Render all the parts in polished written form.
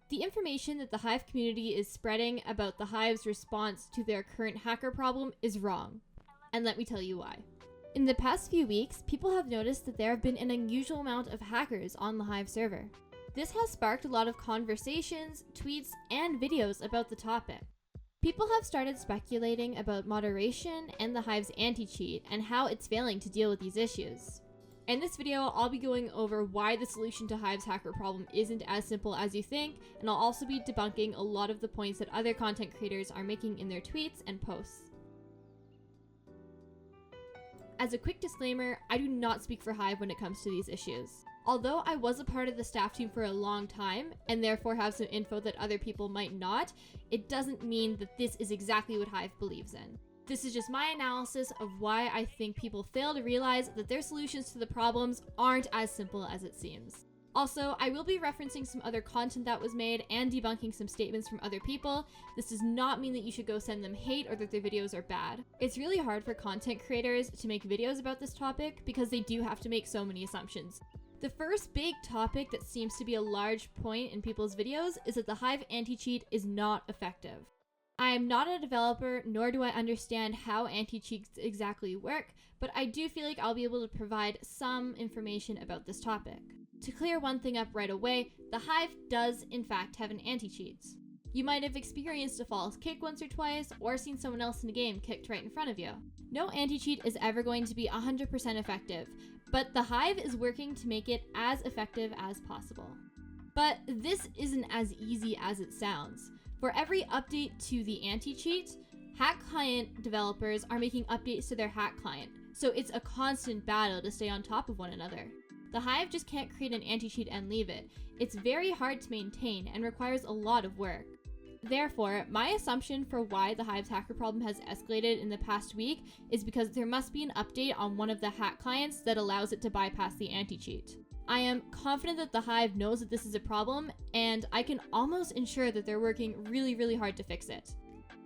The information that the Hive community is spreading about the Hive's response to their current hacker problem is wrong. And let me tell you why. In the past few weeks, people have noticed that there have been an unusual amount of hackers on the Hive server. This has sparked a lot of conversations, tweets, and videos about the topic. People have started speculating about moderation and the Hive's anti-cheat and how it's failing to deal with these issues. In this video, I'll be going over why the solution to Hive's hacker problem isn't as simple as you think, and I'll also be debunking a lot of the points that other content creators are making in their tweets and posts. As a quick disclaimer, I do not speak for Hive when it comes to these issues. Although I was a part of the staff team for a long time, and therefore have some info that other people might not, it doesn't mean that this is exactly what Hive believes in. This is just my analysis of why I think people fail to realize that their solutions to the problems aren't as simple as it seems. Also, I will be referencing some other content that was made and debunking some statements from other people. This does not mean that you should go send them hate or that their videos are bad. It's really hard for content creators to make videos about this topic because they do have to make so many assumptions. The first big topic that seems to be a large point in people's videos is that the Hive anti-cheat is not effective. I am not a developer, nor do I understand how anti-cheats exactly work, but I do feel like I'll be able to provide some information about this topic. To clear one thing up right away, the Hive does in fact have an anti-cheat. You might have experienced a false kick once or twice, or seen someone else in a game kicked right in front of you. No anti-cheat is ever going to be 100% effective, but the Hive is working to make it as effective as possible. But this isn't as easy as it sounds. For every update to the anti-cheat, hack client developers are making updates to their hack client, so it's a constant battle to stay on top of one another. The Hive just can't create an anti-cheat and leave it. It's very hard to maintain and requires a lot of work. Therefore, my assumption for why the Hive's hacker problem has escalated in the past week is because there must be an update on one of the hack clients that allows it to bypass the anti-cheat. I am confident that the Hive knows that this is a problem, and I can almost ensure that they're working really hard to fix it.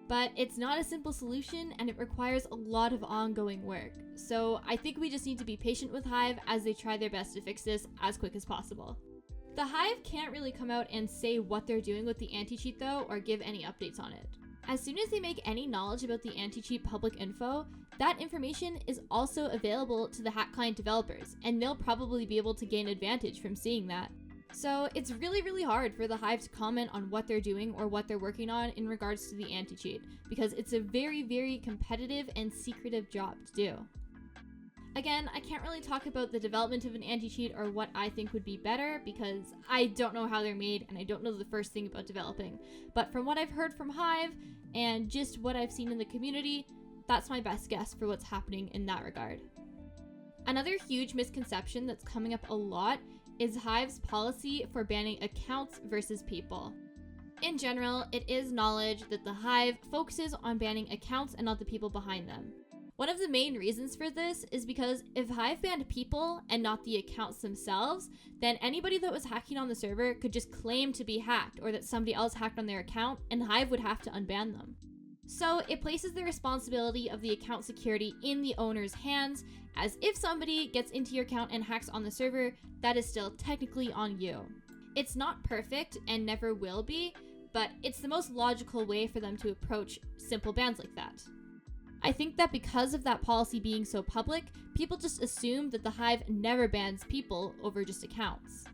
But it's not a simple solution, and it requires a lot of ongoing work. So I think we just need to be patient with Hive as they try their best to fix this as quick as possible. The Hive can't really come out and say what they're doing with the anti-cheat though, or give any updates on it. As soon as they make any knowledge about the anti-cheat public info, that information is also available to the hack client developers, and they'll probably be able to gain advantage from seeing that. So it's really hard for the Hive to comment on what they're doing or what they're working on in regards to the anti-cheat, because it's a very competitive and secretive job to do. Again, I can't really talk about the development of an anti-cheat or what I think would be better because I don't know how they're made and I don't know the first thing about developing. But from what I've heard from Hive and just what I've seen in the community, that's my best guess for what's happening in that regard. Another huge misconception that's coming up a lot is Hive's policy for banning accounts versus people. In general, it is knowledge that the Hive focuses on banning accounts and not the people behind them. One of the main reasons for this is because if Hive banned people and not the accounts themselves, then anybody that was hacking on the server could just claim to be hacked or that somebody else hacked on their account, and Hive would have to unban them. So it places the responsibility of the account security in the owner's hands, as if somebody gets into your account and hacks on the server, that is still technically on you. It's not perfect and never will be, but it's the most logical way for them to approach simple bans like that. I think that because of that policy being so public, people just assume that the Hive never bans people over just accounts.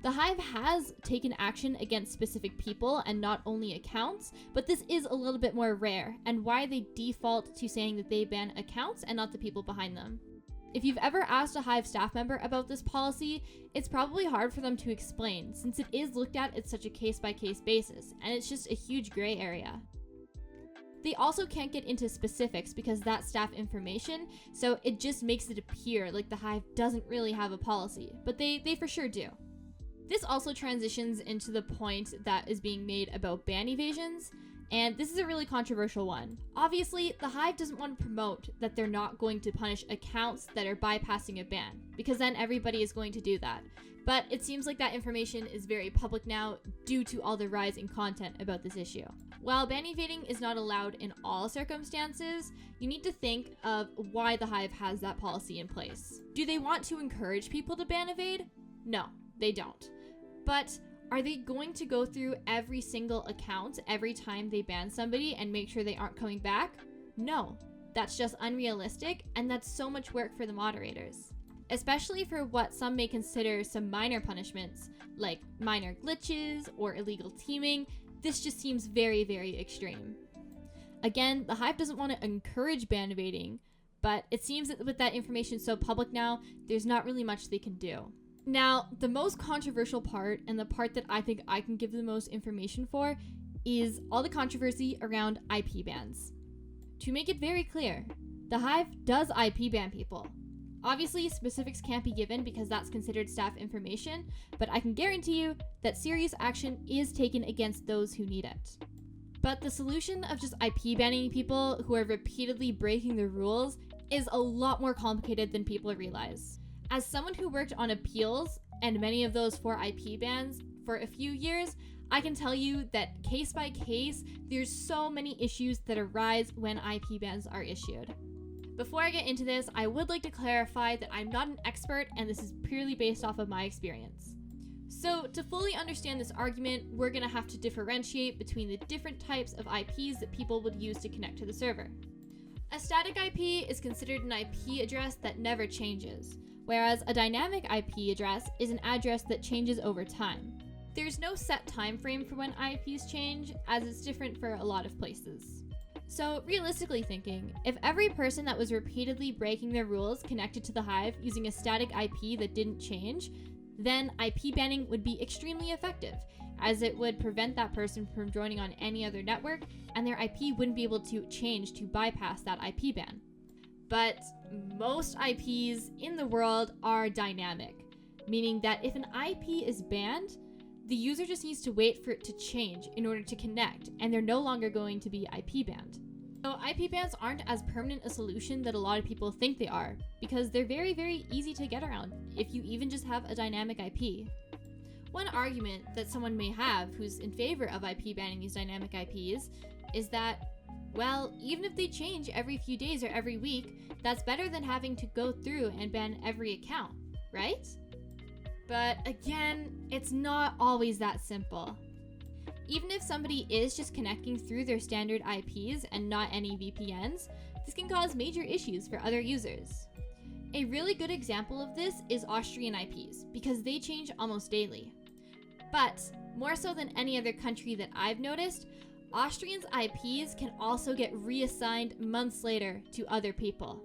The Hive has taken action against specific people and not only accounts, but this is a little bit more rare, and why they default to saying that they ban accounts and not the people behind them. If you've ever asked a Hive staff member about this policy, it's probably hard for them to explain since it is looked at as such a case-by-case basis, and it's just a huge gray area. They also can't get into specifics because that's staff information, so it just makes it appear like the Hive doesn't really have a policy, but they for sure do. This also transitions into the point that is being made about ban evasions, and this is a really controversial one. Obviously, the Hive doesn't want to promote that they're not going to punish accounts that are bypassing a ban, because then everybody is going to do that. But it seems like that information is very public now due to all the rise in content about this issue. While ban evading is not allowed in all circumstances, you need to think of why the Hive has that policy in place. Do they want to encourage people to ban evade? No, they don't. But Are they going to go through every single account every time they ban somebody and make sure they aren't coming back? No, that's just unrealistic, and that's so much work for the moderators. Especially for what some may consider some minor punishments, like minor glitches or illegal teaming. This just seems very, very extreme. Again, the Hive doesn't want to encourage ban evading, but it seems that with that information so public now, there's not really much they can do. Now, the most controversial part, and the part that I think I can give the most information for, is all the controversy around IP bans. To make it very clear, the Hive does IP ban people. Obviously, specifics can't be given because that's considered staff information, but I can guarantee you that serious action is taken against those who need it. But the solution of just IP banning people who are repeatedly breaking the rules is a lot more complicated than people realize. As someone who worked on appeals, and many of those for IP bans, for a few years, I can tell you that case by case, there's so many issues that arise when IP bans are issued. Before I get into this, I would like to clarify that I'm not an expert and this is purely based off of my experience. So to fully understand this argument, we're going to have to differentiate between the different types of IPs that people would use to connect to the server. A static IP is considered an IP address that never changes, whereas a dynamic IP address is an address that changes over time. There's no set time frame for when IPs change, as it's different for a lot of places. So realistically thinking, if every person that was repeatedly breaking their rules connected to the Hive using a static IP that didn't change, then IP banning would be extremely effective, as it would prevent that person from joining on any other network, and their IP wouldn't be able to change to bypass that IP ban. But most IPs in the world are dynamic, meaning that if an IP is banned, the user just needs to wait for it to change in order to connect, and they're no longer going to be IP banned. So IP bans aren't as permanent a solution that a lot of people think they are, because they're very, very easy to get around if you even just have a dynamic IP. One argument that someone may have who's in favor of IP banning these dynamic IPs is that, well, even if they change every few days or every week, that's better than having to go through and ban every account, right? But again, it's not always that simple. Even if somebody is just connecting through their standard IPs and not any VPNs, this can cause major issues for other users. A really good example of this is Austrian IPs, because they change almost daily. But more so than any other country that I've noticed, Austrians' IPs can also get reassigned months later to other people.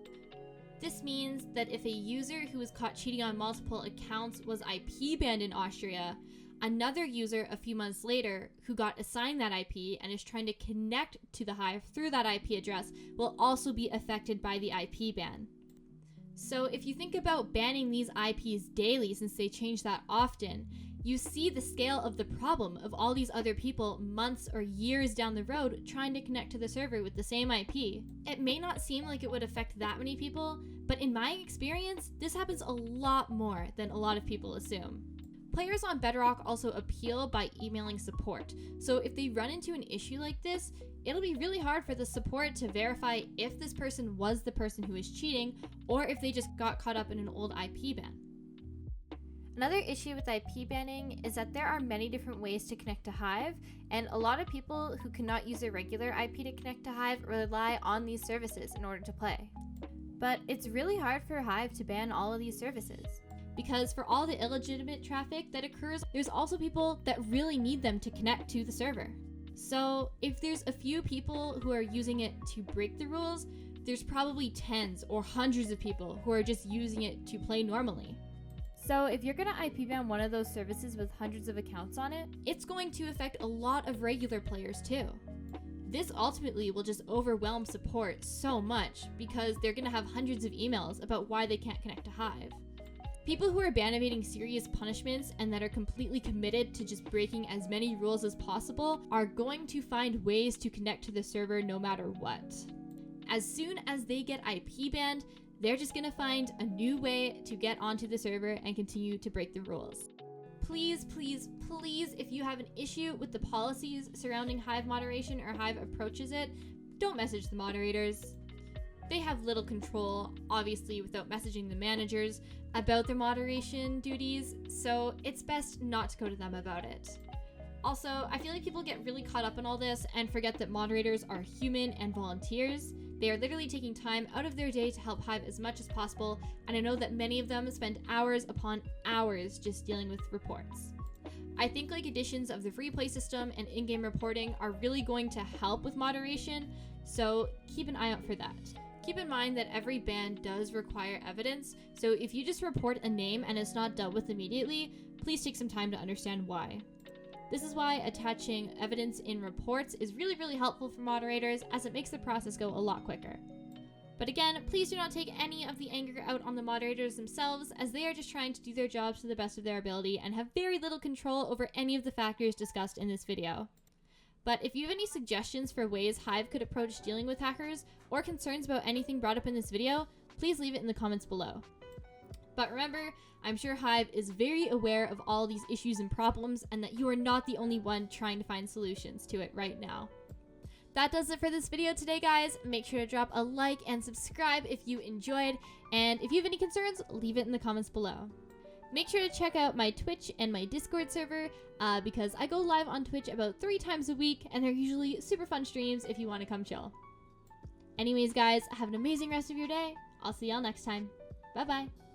This means that if a user who was caught cheating on multiple accounts was IP banned in Austria, another user a few months later who got assigned that IP and is trying to connect to the Hive through that IP address will also be affected by the IP ban. So if you think about banning these IPs daily, since they change that often, you see the scale of the problem of all these other people months or years down the road trying to connect to the server with the same IP. It may not seem like it would affect that many people, but in my experience, this happens a lot more than a lot of people assume. Players on Bedrock also appeal by emailing support, so if they run into an issue like this, it'll be really hard for the support to verify if this person was the person who was cheating, or if they just got caught up in an old IP ban. Another issue with IP banning is that there are many different ways to connect to Hive, and a lot of people who cannot use a regular IP to connect to Hive rely on these services in order to play. But it's really hard for Hive to ban all of these services, because for all the illegitimate traffic that occurs, there's also people that really need them to connect to the server. So if there's a few people who are using it to break the rules, there's probably tens or hundreds of people who are just using it to play normally. So if you're gonna IP ban one of those services with hundreds of accounts on it, it's going to affect a lot of regular players too. This ultimately will just overwhelm support so much because they're gonna have hundreds of emails about why they can't connect to Hive. People who are ban evading serious punishments and that are completely committed to just breaking as many rules as possible are going to find ways to connect to the server no matter what. As soon as they get IP banned, they're just gonna find a new way to get onto the server and continue to break the rules. Please, please, please, if you have an issue with the policies surrounding Hive moderation or Hive approaches it, don't message the moderators. They have little control, obviously, without messaging the managers, about their moderation duties, so it's best not to go to them about it. Also, I feel like people get really caught up in all this and forget that moderators are human and volunteers. They are literally taking time out of their day to help Hive as much as possible, and I know that many of them spend hours upon hours just dealing with reports. I think like additions of the free play system and in-game reporting are really going to help with moderation, so keep an eye out for that. Keep in mind that every ban does require evidence, so if you just report a name and it's not dealt with immediately, please take some time to understand why. This is why attaching evidence in reports is really helpful for moderators, as it makes the process go a lot quicker. But again, please do not take any of the anger out on the moderators themselves, as they are just trying to do their jobs to the best of their ability and have very little control over any of the factors discussed in this video. But if you have any suggestions for ways Hive could approach dealing with hackers, or concerns about anything brought up in this video, please leave it in the comments below. But remember, I'm sure Hive is very aware of all these issues and problems, and that you are not the only one trying to find solutions to it right now. That does it for this video today, guys. Make sure to drop a like and subscribe if you enjoyed, and if you have any concerns, leave it in the comments below. Make sure to check out my Twitch and my Discord server, because I go live on Twitch about 3 times a week, and they're usually super fun streams if you want to come chill. Anyways, guys, have an amazing rest of your day. I'll see y'all next time. Bye-bye.